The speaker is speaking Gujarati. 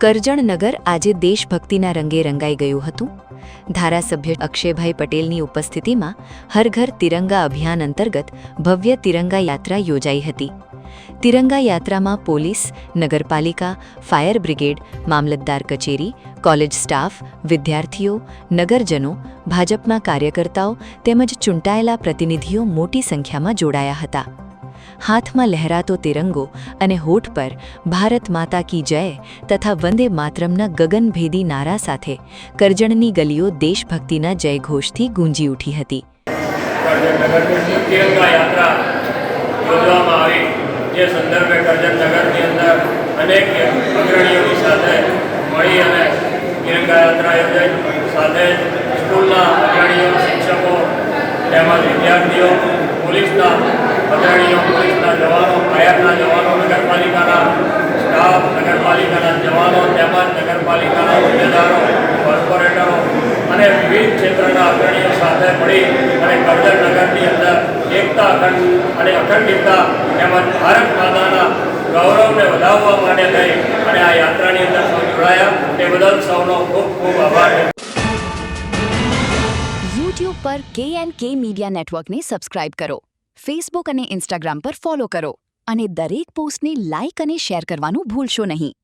કરજણ નગર આજે દેશભક્તિના રંગે રંગાઈ ગયું હતું। ધારાસભ્ય અક્ષયભાઈ પટેલની ઉપસ્થિતિમાં હર ઘર તિરંગા અભિયાન અંતર્ગત ભવ્ય તિરંગા યાત્રા યોજાઈ હતી। તિરંગા યાત્રામાં પોલીસ, નગરપાલિકા, ફાયર બ્રિગેડ, મામલતદાર કચેરી, કોલેજ સ્ટાફ, વિદ્યાર્થીઓ, નગરજનો, ભાજપના કાર્યકર્તાઓ તેમજ ચૂંટાયેલા પ્રતિનિધિઓ મોટી સંખ્યામાં જોડાયા હતા। હાથમાં લહેરાતો તિરંગો અને હોઠ પર ભારત માતા કી જય તથા વંદે માતરમના ગગનભેદી નારા સાથે કરજણની ગલીઓ દેશભક્તિના જયઘોષથી ગુંજી ઉઠી હતી। જે સંદર્ભે કરજણ નગરની અંદર અનેક અગ્રણીઓની સાથે મળી અને તિરંગા યાત્રા યોજાઈ। સાથે સ્કૂલના અગ્રણીઓ, શિક્ષકો તેમજ વિદ્યાર્થીઓ, પોલીસના અગ્રણીઓ, પોલીસના જવાનો, ફાયરના જવાનો, નગરપાલિકાના સ્ટાફ, નગરપાલિકાના જવાનો તેમજ નગરપાલિકાના હોદ્દેદારો, કોર્પોરેટરો અને વિવિધ ક્ષેત્રના અગ્રણીઓ સાથે મળી અને કરજણ નગરની અંદર એકતા અને અખંડિતતા તેમજ ભારત માતાના ગૌરવને વધારવા માટે થઈ અને આ યાત્રાની અંદર સૌ જોડાયા તે બદલ સૌનો ખૂબ ખૂબ આભાર। YouTube પર KNK મીડિયા નેટવર્કને સબસ્ક્રાઇબ કરો, ફેસબુક અને ઇન્સ્ટાગ્રામ પર ફોલો કરો અને દરેક પોસ્ટને લાઇક અને શેર કરવાનું ભૂલશો નહીં।